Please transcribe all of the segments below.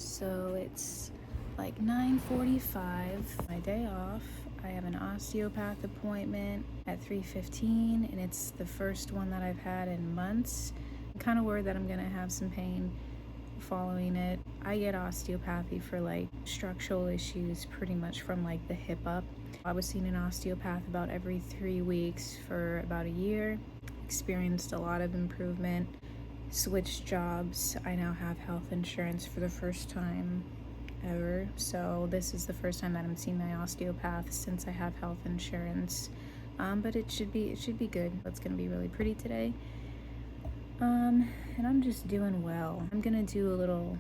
So it's like 9:45, my day off. I have an osteopath appointment at 3:15, and it's the first one that I've had in months. I'm kind of worried that I'm gonna have some pain following it. I get osteopathy for like structural issues pretty much from like the hip up. I was seeing an osteopath about every 3 weeks for about a year, experienced a lot of improvement, switched jobs. I now have health insurance for the first time ever. So this is the first time that I'm seeing my osteopath since I have health insurance. But it should be good. It's gonna be really pretty today. And I'm just doing well. I'm gonna do a little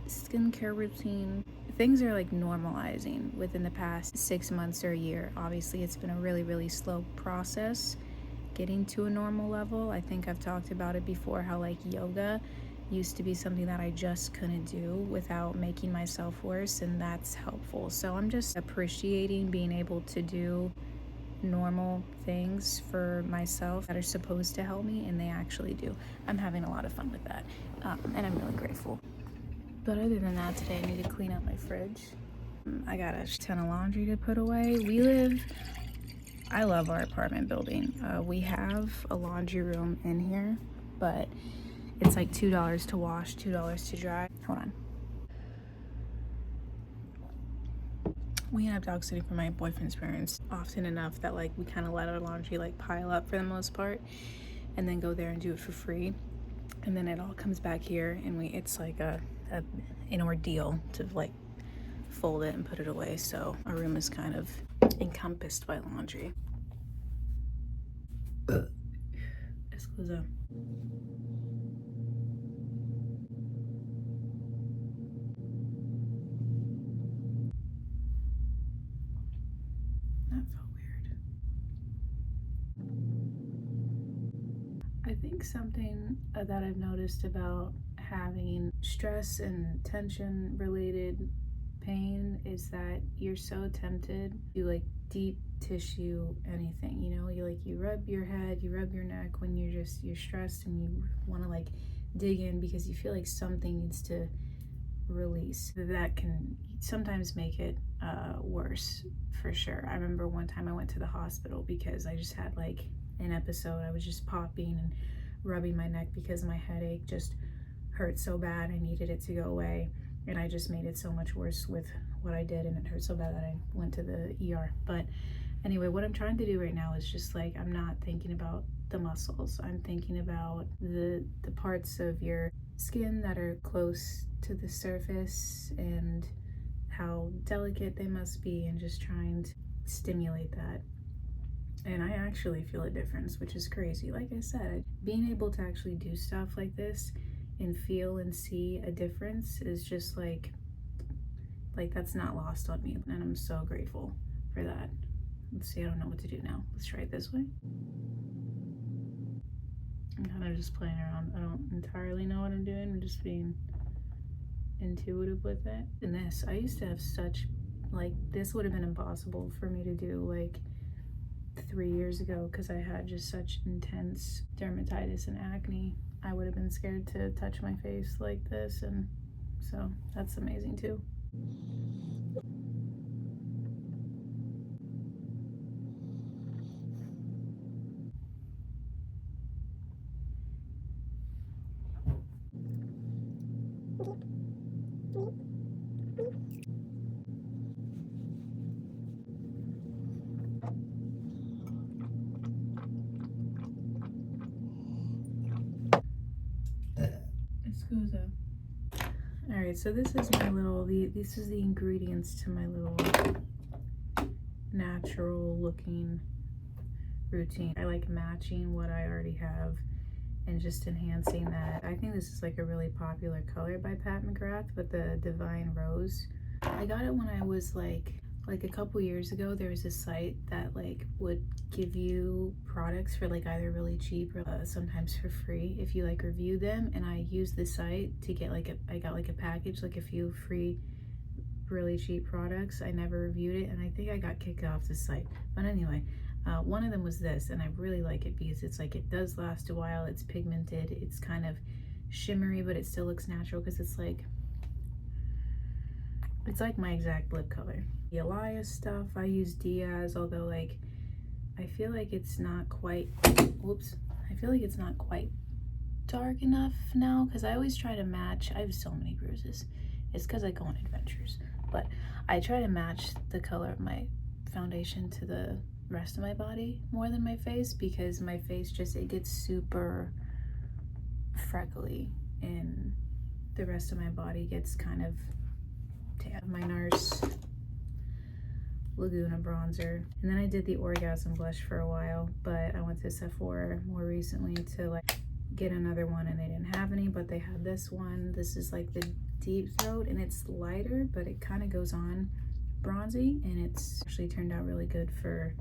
skincare routine. Things are like normalizing within the past 6 months or a year. Obviously, it's been a really slow process getting to a normal level. I think I've talked about it before, how like yoga used to be something that I just couldn't do without making myself worse, and that's helpful. So I'm just appreciating being able to do normal things for myself that are supposed to help me, and they actually do. I'm having a lot of fun with that, and I'm really grateful. But other than that, today I need to clean up my fridge. I got a ton of laundry to put away. I love our apartment building. We have a laundry room in here, but it's like $2 to wash, $2 to dry. Hold on. We end up dog sitting for my boyfriend's parents often enough that like we kind of let our laundry like pile up for the most part, and then go there and do it for free, and then it all comes back here, and it's like an ordeal to like fold it and put it away. So our room is kind of encompassed by laundry. Escusa. That felt weird. I think something that I've noticed about having stress and tension related pain is that you're so tempted to like deep tissue anything, you rub your head, you rub your neck when you're stressed, and you want to like dig in because you feel like something needs to release. That can sometimes make it worse, for sure. I remember one time I went to the hospital because I just had like an episode. I was just popping and rubbing my neck because my headache just hurt so bad. I needed it to go away, and I just made it so much worse with what I did, and it hurt so bad that I went to the ER. But anyway, what I'm trying to do right now is just like, I'm not thinking about the muscles. I'm thinking about the parts of your skin that are close to the surface and how delicate they must be, and just trying to stimulate that. And I actually feel a difference, which is crazy. Like I said, being able to actually do stuff like this and feel and see a difference is just like that's not lost on me, and I'm so grateful for that. Let's see, I don't know what to do now. Let's try it this way. I'm kind of just playing around. I don't entirely know what I'm doing. I'm just being intuitive with it. And this, I used to have such, like, this would have been impossible for me to do like 3 years ago because I had just such intense dermatitis and acne. I would have been scared to touch my face like this, and so that's amazing too. Scusa. All right, so this is my little, this is the ingredients to my little natural looking routine. I like matching what I already have and just enhancing that. I think this is like a really popular color by Pat McGrath, but the Divine Rose. I got it when I was like a couple years ago. There was a site that like would give you products for like either really cheap or sometimes for free if you like review them, and I used the site to get I got like a package, like a few free really cheap products. I never reviewed it, and I think I got kicked off the site. But anyway, one of them was this, and I really like it because it's like, it does last a while, it's pigmented, it's kind of shimmery, but it still looks natural because it's like It's like my exact lip color. The Elias stuff, I use Diaz, although like I feel like it's not quite, whoops, I feel like it's not quite dark enough now, because I always try to match. I have so many bruises. It's because I go on adventures, but I try to match the color of my foundation to the rest of my body more than my face, because my face just, it gets super freckly and the rest of my body gets kind of tan. My NARS Laguna bronzer, and then I did the Orgasm blush for a while, but I went to Sephora more recently to like get another one, and they didn't have any, but they had this one. This is like the Deep Throat, and it's lighter, but it kind of goes on bronzy, and it's actually turned out really good for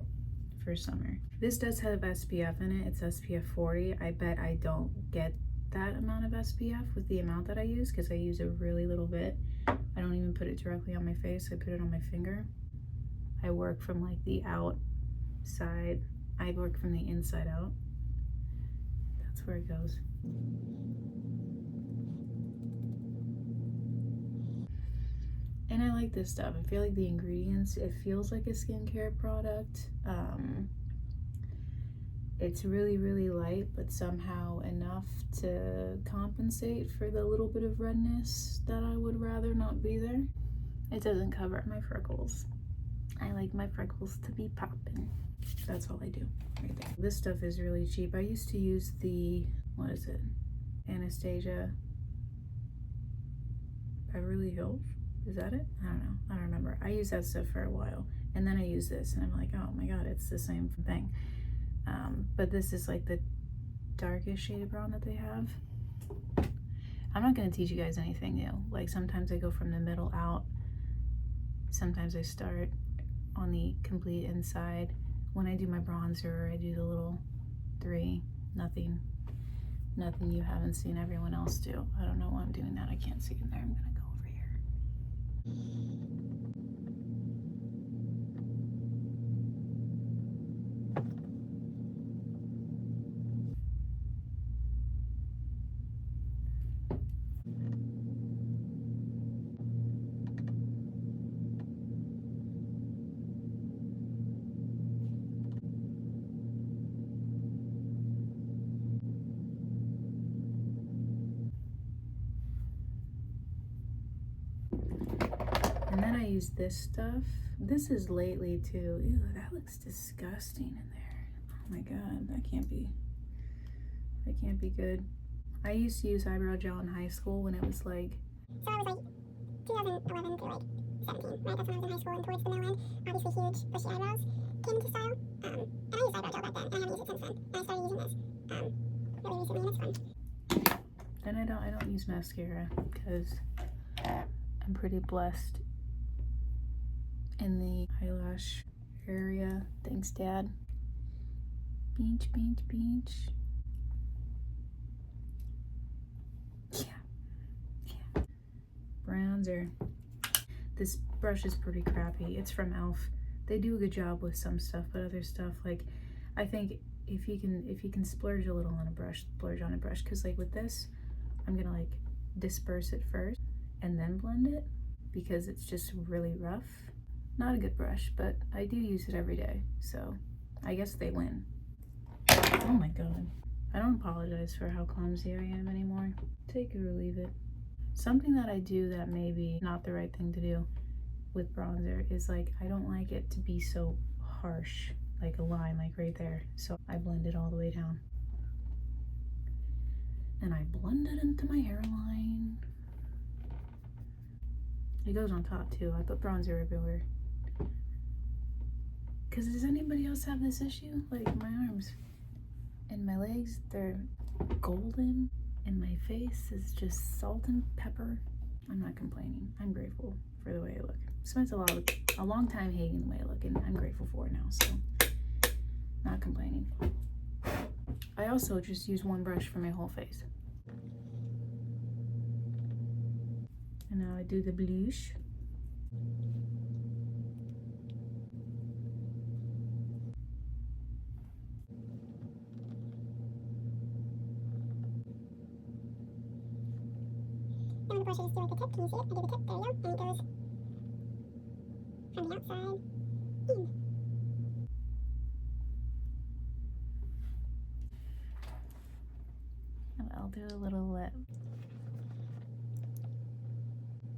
summer. This does have SPF in it. It's SPF 40. I bet I don't get that amount of SPF with the amount that I use, because I use a really little bit. I don't even put it directly on my face. I put it on my finger. I work from like the outside. I work from the inside out. That's where it goes. And I like this stuff. I feel like the ingredients, it feels like a skincare product. It's really, really light, but somehow enough to compensate for the little bit of redness that I would rather not be there. It doesn't cover up my freckles. I like my freckles to be popping. That's all I do right there. This stuff is really cheap. I used to use the, what is it? Anastasia Beverly Hills? Is that it? I don't know. I don't remember. I used that stuff for a while, and then I use this, and I'm like, oh my god, it's the same thing. But this is like the darkest shade of brown that they have. I'm not going to teach you guys anything new. Like sometimes I go from the middle out. Sometimes I start on the complete inside. When I do my bronzer, I do the little 3. Nothing you haven't seen everyone else do. I don't know why I'm doing that. I can't see in there. I'm gonna go over here. And then I use this stuff. This is lately too. Ew, that looks disgusting in there. Oh my god, that can't be good. I used to use eyebrow gel in high school when it was like, so I was like 2011 to like 17, right? That's when I was in high school, and towards the middle end, obviously huge bushy eyebrows came into style. And I used eyebrow gel back then, and I haven't used it since then. And I started using this really recently, and it's fun. Then I don't use mascara because I'm pretty blessed in the eyelash area. Thanks, Dad. Beach. Yeah. Bronzer. This brush is pretty crappy. It's from e.l.f. They do a good job with some stuff, but other stuff, like, I think if you can splurge a little on a brush, splurge on a brush, because like with this, I'm gonna like disperse it first and then blend it, because it's just really rough. Not a good brush, but I do use it every day, so I guess they win. Oh my god. I don't apologize for how clumsy I am anymore. Take it or leave it. Something that I do that may be not the right thing to do with bronzer is like, I don't like it to be so harsh, like a line, like right there. So I blend it all the way down. And I blend it into my hairline. It goes on top too. I put bronzer everywhere. Cause does anybody else have this issue? Like my arms and my legs, they're golden, and my face is just salt and pepper. I'm not complaining. I'm grateful for the way I look. Spent a long time hating the way I look, and I'm grateful for it now, so not complaining. I also just use one brush for my whole face. And now I do the blush. And the brush is do like the tip. Can you see it? I do the tip. There you go. And it goes from the outside in. And I'll do a little lip.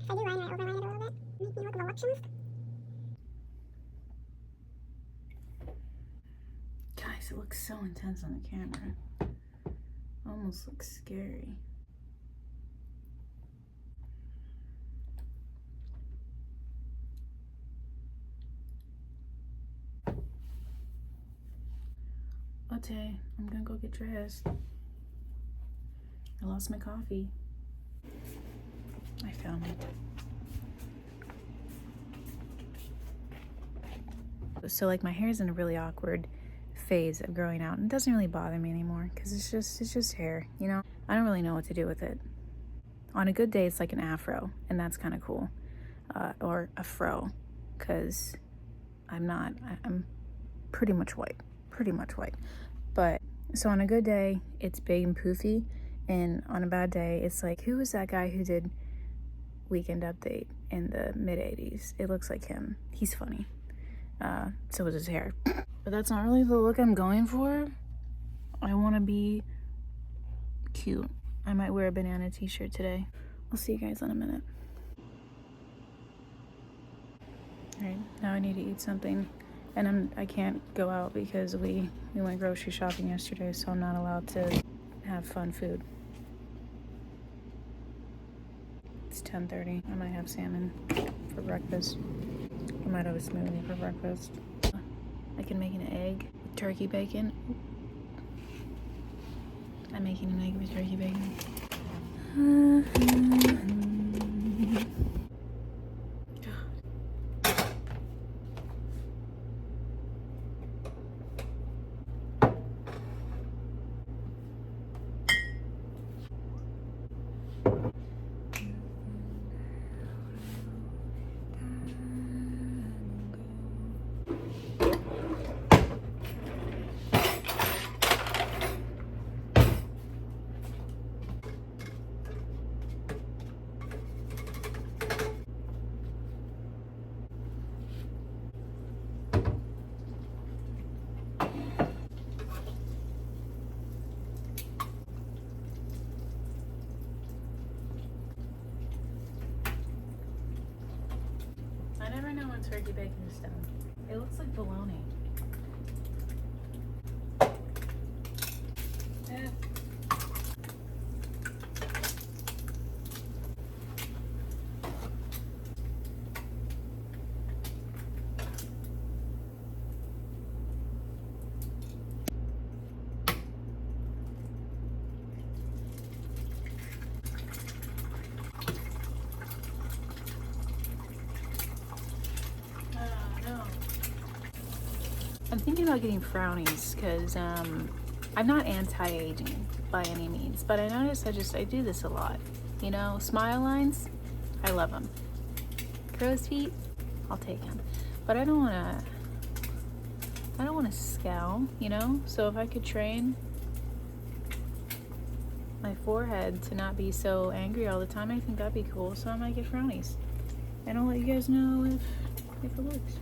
If I do line it, overline it a little bit, make me look voluptuous. Guys, it looks so intense on the camera. Almost looks scary. Okay, I'm gonna go get dressed. I lost my coffee. I found it. So like my hair is in a really awkward phase of growing out, and it doesn't really bother me anymore because it's just hair, you know? I don't really know what to do with it. On a good day, it's like an afro, and that's kind of cool. Or a fro, because I'm pretty much white. But so on a good day, it's big and poofy, and on a bad day, it's like, who was that guy who did Weekend Update in the mid-80s? It looks like him. He's funny. So was his hair. But that's not really the look I'm going for. I want to be cute. I might wear a banana t-shirt today. I'll see you guys in a minute. Alright, now I need to eat something. And I can't go out because we went grocery shopping yesterday, so I'm not allowed to have fun food. It's 10:30. I might have salmon for breakfast. I might have a smoothie for breakfast. I can make an egg with turkey bacon. I'm making an egg with turkey bacon. I never know when turkey bacon is done. It looks like bologna. I'm thinking about getting frownies because I'm not anti-aging by any means, but I notice I do this a lot. You know, smile lines, I love them. Crow's feet, I'll take them. But I don't want to scowl, you know? So if I could train my forehead to not be so angry all the time, I think that'd be cool. So I might get frownies. And I'll let you guys know if it works.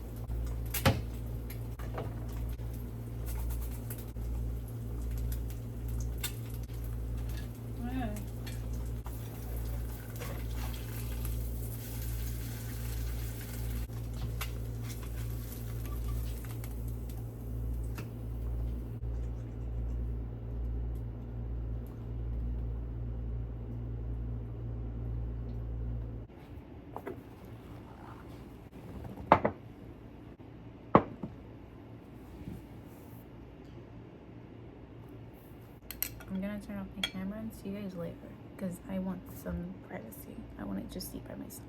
I'm gonna turn off my camera and see you guys later because I want some privacy. I want to just eat by myself.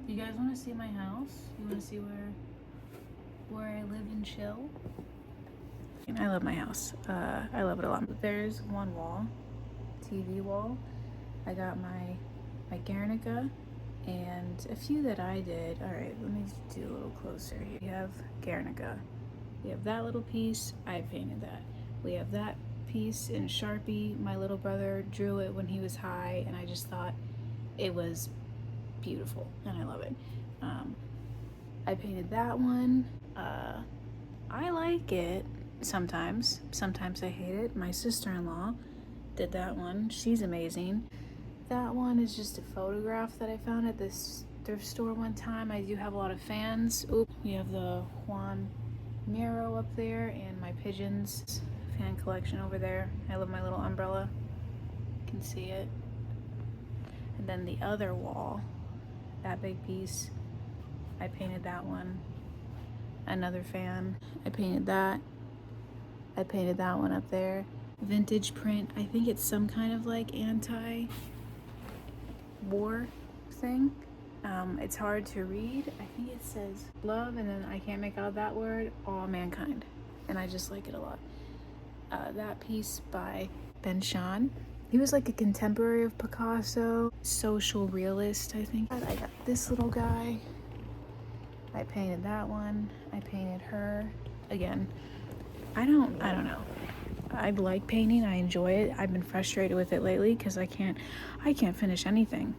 You guys want to see my house? You want to see where I live and chill? I love my house. I love it a lot. There's one wall, TV wall. I got my Guernica and a few that I did. All right, let me do a little closer here. We have Guernica. We have that little piece, I painted that. We have that piece in Sharpie. My little brother drew it when he was high, and I just thought it was beautiful, and I love it. I painted that one. I like it sometimes. Sometimes I hate it. My sister-in-law did that one. She's amazing. That one is just a photograph that I found at this thrift store one time. I do have a lot of fans. Oop, we have the Juan Miro up there and my pigeons fan collection over there. I love my little umbrella. You can see it. And then the other wall, that big piece, I painted that one. Another fan, I painted that. I painted that one up there. Vintage print, I think it's some kind of like anti-war thing. It's hard to read. I think it says love, and then I can't make out that word, all mankind. And I just like it a lot. That piece by Ben Shahn. He was like a contemporary of Picasso, social realist, I think. I got this little guy. I painted that one. I painted her. Again, I don't know. I like painting. I enjoy it. I've been frustrated with it lately because I can't finish anything.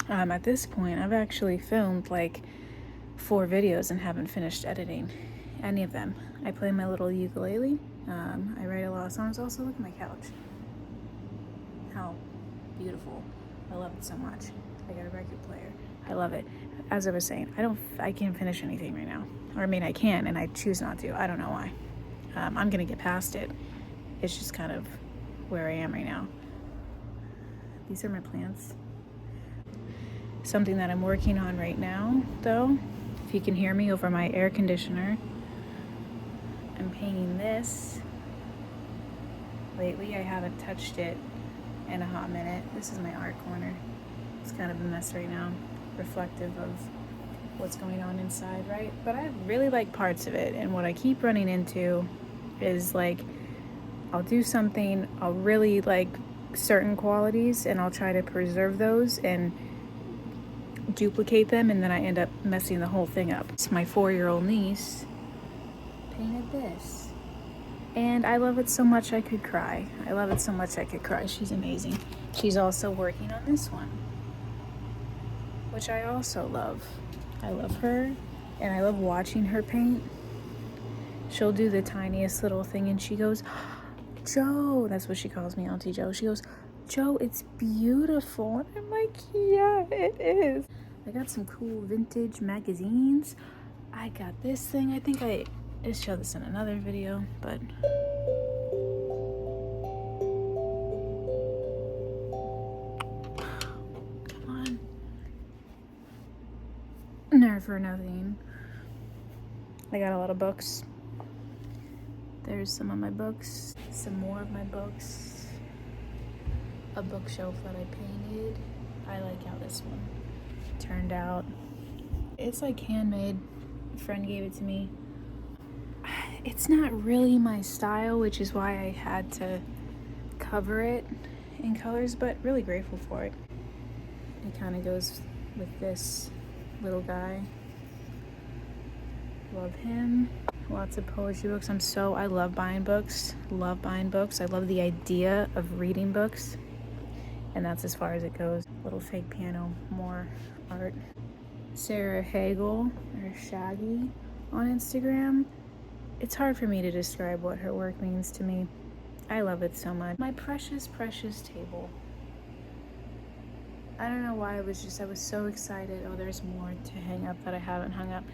At this point, I've actually filmed like 4 videos and haven't finished editing any of them. I play my little ukulele. I write a lot of songs. Also, look at my couch. How beautiful. I love it so much. I got a record player. I love it. As I was saying, I can't finish anything right now. Or I mean, I can, and I choose not to. I don't know why. I'm gonna get past it. It's just kind of where I am right now. These are my plants. Something that I'm working on right now, though, if you can hear me over my air conditioner, I'm painting this. Lately, I haven't touched it in a hot minute. This is my art corner. It's kind of a mess right now, reflective of what's going on inside, right? But I really like parts of it, and what I keep running into is like, I'll do something, I'll really like certain qualities, and I'll try to preserve those and duplicate them, and then I end up messing the whole thing up. So my 4-year-old niece painted this, and I love it so much I could cry. I love it so much I could cry. She's amazing. She's also working on this one, which I also love. I love her, and I love watching her paint. She'll do the tiniest little thing, and she goes, Joe, that's what she calls me, Auntie Joe. She goes, Joe, it's beautiful. And I'm like, yeah, it is. I got some cool vintage magazines. I got this thing. I think I showed this in another video, but come on. Never for nothing. I got a lot of books. There's some of my books, some more of my books, a bookshelf that I painted. I like how this one turned out. It's like handmade. A friend gave it to me. It's not really my style, which is why I had to cover it in colors, but really grateful for it. It kind of goes with this little guy. Love him. Lots of poetry books. I love buying books. Love buying books. I love the idea of reading books. And that's as far as it goes. Little fake piano, more art. Sarah Hagel, or Shaggy, on Instagram. It's hard for me to describe what her work means to me. I love it so much. My precious, precious table. I don't know why I was so excited. Oh, there's more to hang up that I haven't hung up.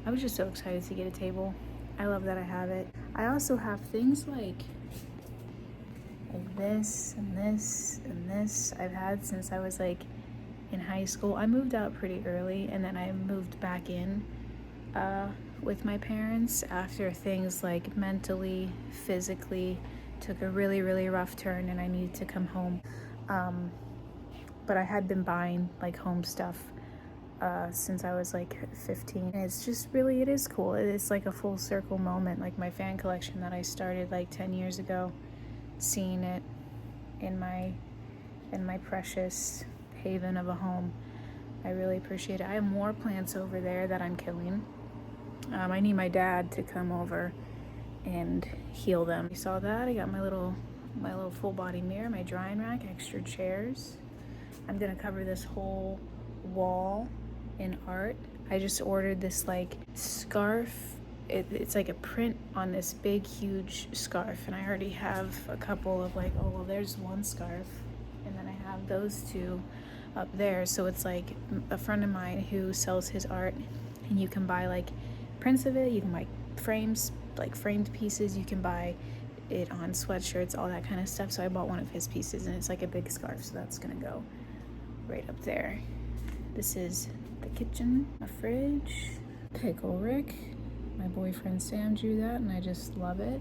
I was just so excited to get a table. I love that I have it. I also have things like this and this and this I've had since I was like in high school. I moved out pretty early, and then I moved back in with my parents after things like mentally, physically took a really, really rough turn, and I needed to come home. But I had been buying like home stuff since I was like 15. And it's just really, it is cool. It's like a full circle moment, like my fan collection that I started like 10 years ago, seeing it in my precious haven of a home. I really appreciate it. I have more plants over there that I'm killing. I need my dad to come over and heal them. You saw that? I got my little full body mirror, my drying rack, extra chairs. I'm gonna cover this whole wall in art. I just ordered this like scarf. It's like a print on this big huge scarf, and I already have a couple of like, oh well, there's one scarf, and then I have those two up there. So it's like a friend of mine who sells his art, and you can buy like prints of it, you can buy frames, like framed pieces, you can buy it on sweatshirts, all that kind of stuff. So I bought one of his pieces, and it's like a big scarf, so that's gonna go right up there. This is the kitchen, a fridge, Pickle Rick. My boyfriend Sam drew that, and I just love it.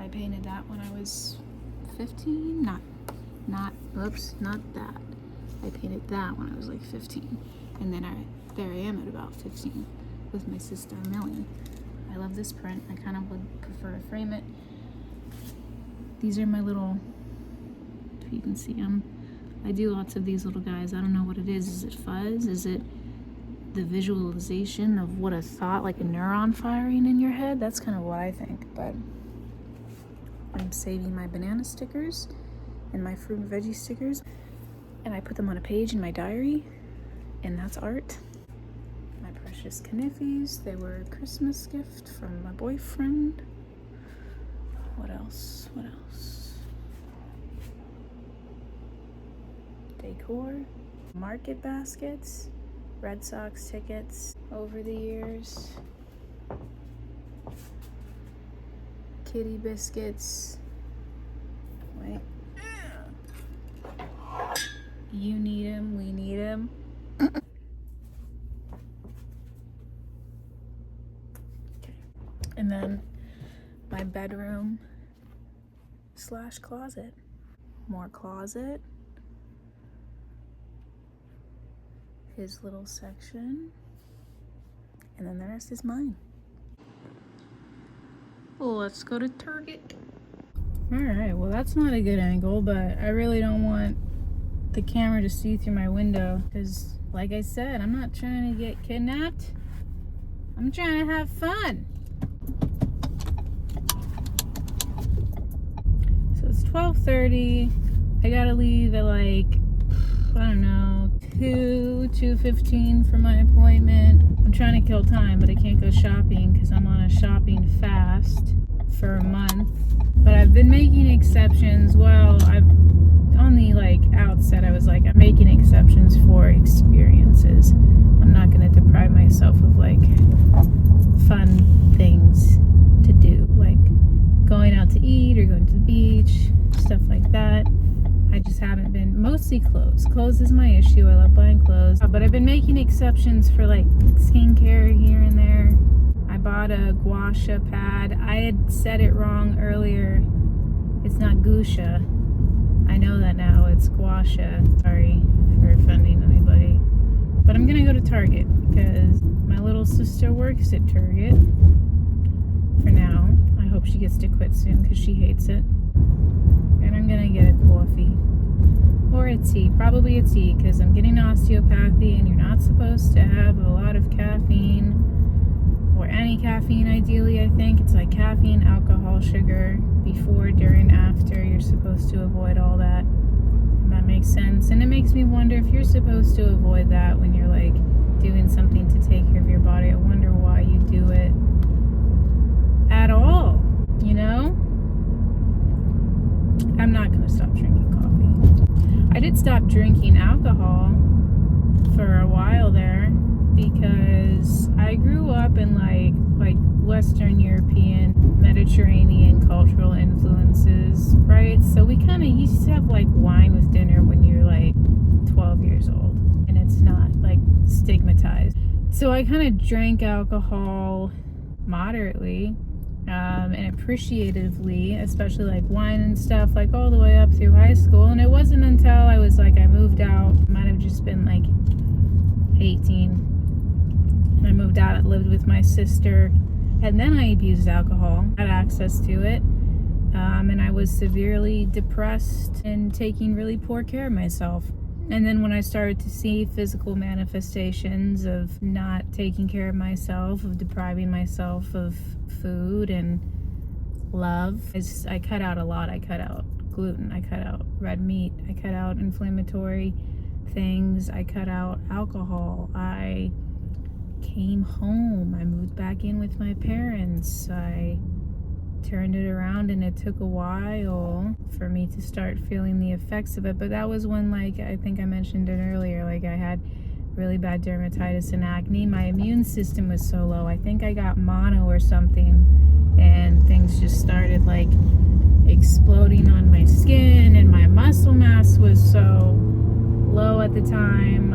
I painted that when I was 15. Not that. I painted that when I was like 15, and then there I am at about 15 with my sister Millie. I love this print. I kind of would prefer to frame it. These are my little, if you can see them. I do lots of these little guys. I don't know what it is. Is it fuzz? Is it the visualization of what a thought, like a neuron firing in your head? That's kind of what I think. But I'm saving my banana stickers and my fruit and veggie stickers, and I put them on a page in my diary, and that's art. My precious Kniffys, they were a Christmas gift from my boyfriend. What else? Decor, market baskets, Red Sox tickets over the years, kitty biscuits. Wait. You need him, we need him. Okay. And then my bedroom / closet. More closet. His little section. And then the rest is mine. Well, let's go to Target. Alright, well that's not a good angle, but I really don't want the camera to see through my window, because like I said, I'm not trying to get kidnapped. I'm trying to have fun. So it's 12:30. I gotta leave at like, I don't know, 2:15 for my appointment. I'm trying to kill time, but I can't go shopping because I'm on a shopping fast for a month. But I've been making exceptions. Well, on the like outset, I was like, I'm making exceptions for experiences. I'm not going to deprive myself of like fun things to do, like going out to eat or going to the beach, stuff like that. I just haven't been. Mostly clothes. Clothes is my issue. I love buying clothes. But I've been making exceptions for like skincare here and there. I bought a gua sha pad. I had said it wrong earlier. It's not gusha. I know that now. It's gua sha. Sorry for offending anybody. But I'm gonna go to Target because my little sister works at Target for now. I hope she gets to quit soon because she hates it. And I'm gonna get a coffee or a tea, probably a tea, because I'm getting osteopathy, and you're not supposed to have a lot of caffeine or any caffeine. Ideally, I think it's like caffeine, alcohol, sugar, before, during, after. You're supposed to avoid all that. And that makes sense. And it makes me wonder if you're supposed to avoid that when you're like doing something to take care of your body. I wonder why you do it at all, you know? I'm not going to stop drinking coffee. I did stop drinking alcohol for a while there because I grew up in like Western European, Mediterranean cultural influences, right? So we kind of used to have like wine with dinner when you're like 12 years old, and it's not like stigmatized. So I kind of drank alcohol moderately. And appreciatively, especially like wine and stuff, like all the way up through high school. And it wasn't until I was like, I moved out, might have just been like 18. And I moved out, I lived with my sister, and then I abused alcohol, had access to it. And I was severely depressed and taking really poor care of myself. And then when I started to see physical manifestations of not taking care of myself, of depriving myself of food and love, I cut out a lot. I cut out gluten, I cut out red meat, I cut out inflammatory things, I cut out alcohol, I came home, I moved back in with my parents, I turned it around, and it took a while for me to start feeling the effects of it. But that was when, like, I think I mentioned it earlier, like I had really bad dermatitis and acne. My immune system was so low. I think I got mono or something, and things just started like exploding on my skin, and my muscle mass was so low at the time.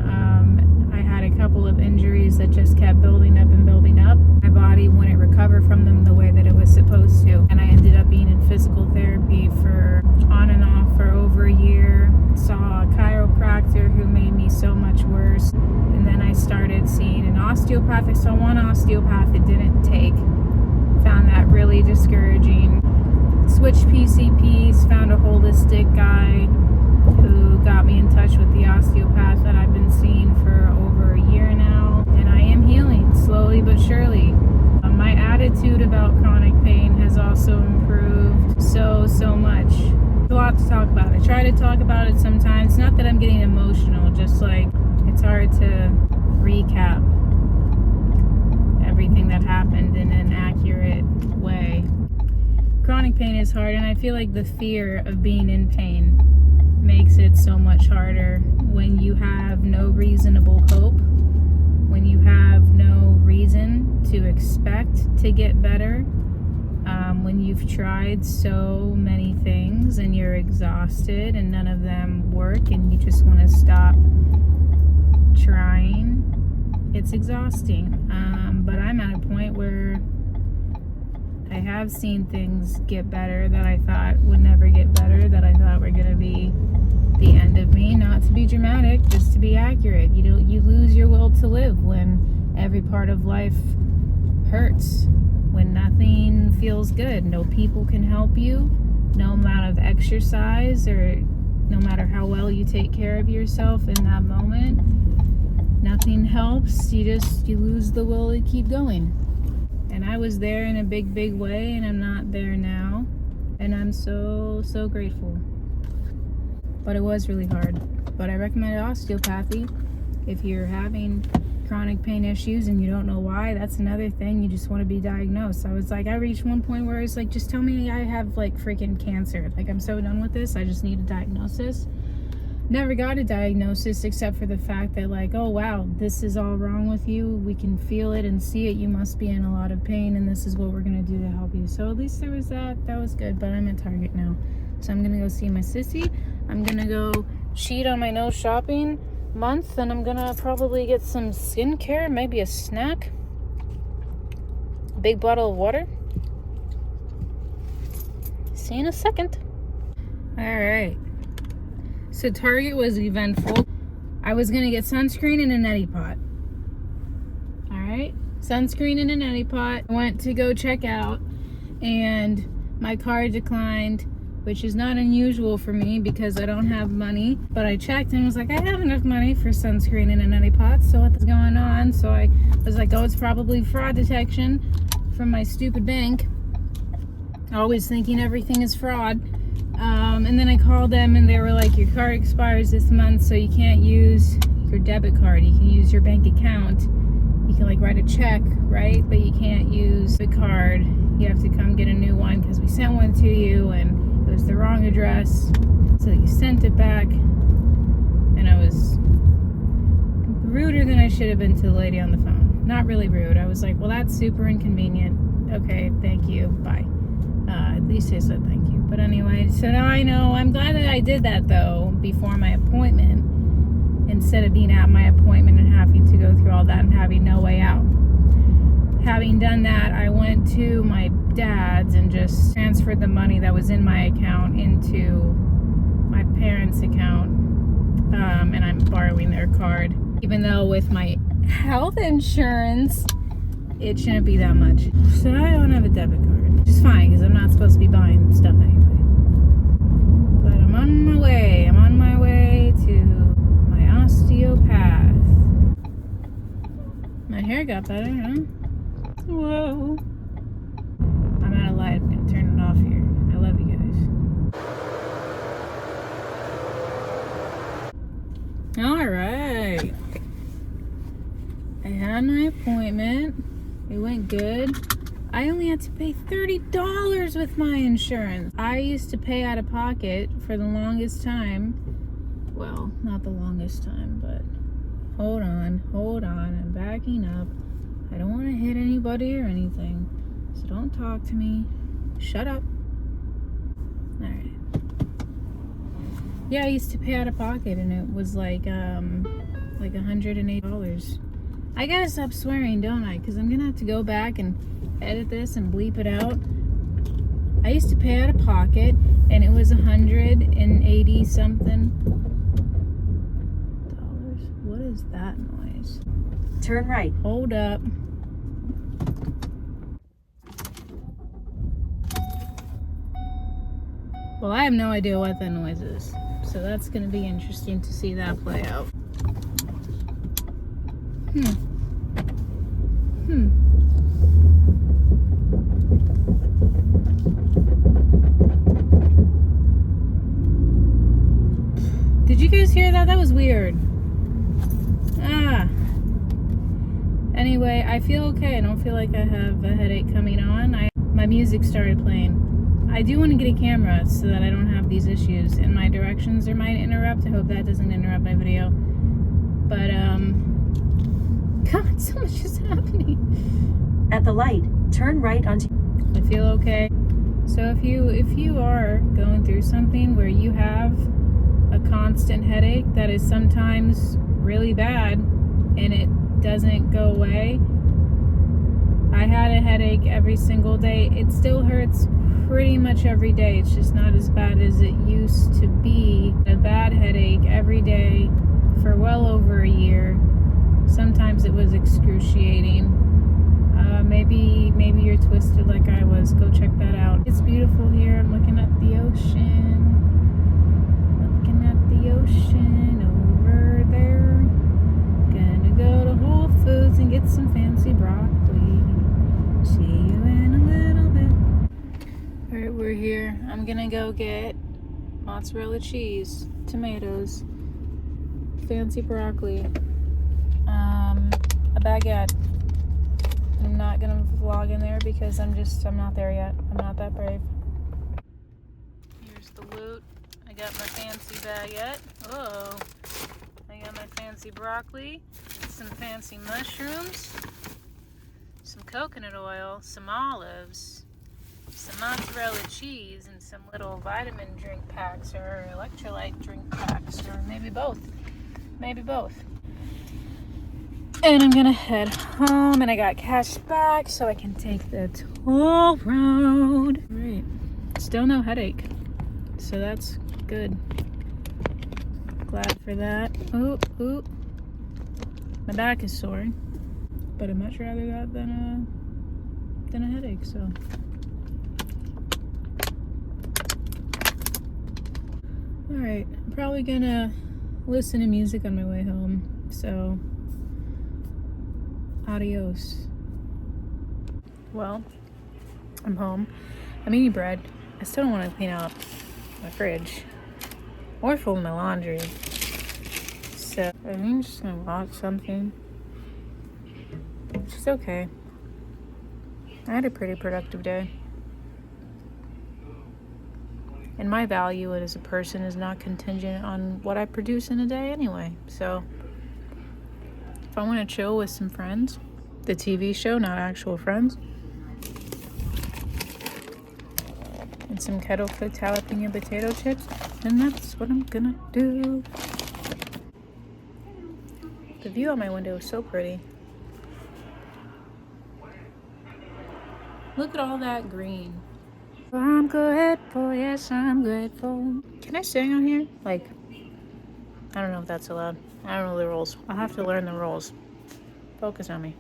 I had a couple of injuries that just kept building up and building up. My body wouldn't recover from them the way that it was supposed to, and I ended up being in physical therapy for on and off for over a year. Saw a chiropractor who made me so much worse, and then I started seeing an osteopath. I saw one osteopath, it didn't take. Found that really discouraging. Switched PCPs, found a holistic guy who got me in touch with the osteopath that I've been seeing for over a year now, and I am healing slowly but surely. My attitude about chronic pain has also improved so much. A lot to talk about. I try to talk about it sometimes. Not that I'm getting emotional, just like it's hard to recap everything that happened in an accurate way. Chronic pain is hard, and I feel like the fear of being in pain makes it so much harder when you have no reasonable hope, when you have no reason to expect to get better, when you've tried so many things and you're exhausted and none of them work and you just want to stop trying. It's exhausting. But I'm at a point where I have seen things get better that I thought would never get better, that I thought were going to be the end of me. Not to be dramatic, just to be accurate. You lose your will to live when every part of life hurts, when nothing feels good. No people can help you, no amount of exercise, or no matter how well you take care of yourself in that moment, nothing helps. You lose the will to keep going. And I was there in a big way, and I'm not there now, and I'm so grateful. But it was really hard. But I recommend osteopathy if you're having chronic pain issues and you don't know why. That's another thing. You just want to be diagnosed. I reached one point where it's like, just tell me I have like freaking cancer. Like, I'm so done with this. I just need a diagnosis. Never got a diagnosis except for the fact that, like, oh wow, this is all wrong with you. We can feel it and see it. You must be in a lot of pain, and this is what we're gonna do to help you. So at least there was that. That was good. But I'm at Target now, so I'm gonna go see my sissy. I'm gonna go cheat on my no shopping month, and I'm gonna probably get some skincare, maybe a snack, a big bottle of water. See you in a second. All right. So Target was eventful. I was gonna get sunscreen in a neti pot. All right, sunscreen in a neti pot. I went to go check out, and my card declined, which is not unusual for me because I don't have money. But I checked and was like, I have enough money for sunscreen in a neti pot. So what's going on? So I was like, oh, it's probably fraud detection from my stupid bank. Always thinking everything is fraud. And then I called them, and they were like, your card expires this month, so you can't use your debit card. You can use your bank account. You can like write a check, right? But you can't use the card. You have to come get a new one because we sent one to you and it was the wrong address. So you sent it back, and I was ruder than I should have been to the lady on the phone. Not really rude. I was like, well, that's super inconvenient. Okay, thank you. Bye. At least I said thank you. But anyway, so now I know. I'm glad that I did that, though, before my appointment, instead of being at my appointment and having to go through all that and having no way out. Having done that, I went to my dad's and just transferred the money that was in my account into my parents' account, and I'm borrowing their card. Even though with my health insurance, it shouldn't be that much. So I don't have a debit card. Which is fine, because I'm not supposed to be buying stuff anyway. But I'm on my way. I'm on my way to hair got better, huh? Whoa. I'm out of light. I'm gonna turn it off here. I love you guys. Alright. I had my appointment. It went good. I only had to pay $30 with my insurance. I used to pay out of pocket for the longest time. Well, not the longest time, but hold on. I'm backing up. I don't want to hit anybody or anything, so don't talk to me. Shut up. All right. Yeah, I used to pay out of pocket, and it was like $108. I gotta stop swearing, don't I? Because I'm gonna have to go back and edit this and bleep it out. I used to pay out of pocket, and it was 180 something dollars. What is that noise? Turn right. Hold up. Well, I have no idea what that noise is, so that's gonna be interesting to see that play out. Did you guys hear that? That was weird. Anyway, I feel okay. I don't feel like I have a headache coming on. My music started playing. I do want to get a camera so that I don't have these issues, and my directions are might interrupt. I hope that doesn't interrupt my video. But God, so much is happening. At the light, turn right onto. I feel okay. So if you are going through something where you have a constant headache that is sometimes really bad and it doesn't go away. I had a headache every single day. It still hurts pretty much every day. It's just not as bad as it used to be. A bad headache every day for well over a year. Sometimes it was excruciating. Maybe you're twisted like I was. Go check that out. It's beautiful here. I'm looking at the ocean. Looking at the ocean over there. Gonna go to Whole Foods and get some fancy broccoli. See you in a little bit. Alright, we're here. I'm gonna go get mozzarella cheese, tomatoes, fancy broccoli, a baguette. I'm not gonna vlog in there because I'm not there yet. I'm not that brave. Here's the loot. I got my fancy baguette. Oh, I got my fancy broccoli, some fancy mushrooms, some coconut oil, some olives, some mozzarella cheese, and some little vitamin drink packs or electrolyte drink packs, or maybe both. Maybe both. And I'm gonna head home, and I got cash back so I can take the toll road. Right. Still no headache, so that's good. Glad for that. Ooh. My back is sore, but I'd much rather that than a headache, so. Alright, I'm probably gonna listen to music on my way home, so adios. Well, I'm home. I'm eating bread. I still don't want to clean out my fridge or fold my laundry. So I think I'm just gonna watch something. It's okay. I had a pretty productive day. And my value as a person is not contingent on what I produce in a day anyway. So if I want to chill with some friends, the TV show, not actual friends, and some kettle cooked jalapeno potato chips, then that's what I'm gonna do. The view out my window is so pretty. Look at all that green. I'm grateful, yes, I'm grateful. Can I sing on here? Like, I don't know if that's allowed. I don't know the rules. I'll have to learn the rules. Focus on me.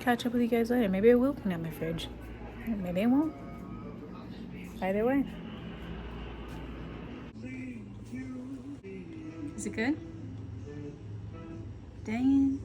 Catch up with you guys later. Maybe I will clean out my fridge. Maybe I won't. Either way. Is it good? Dang it.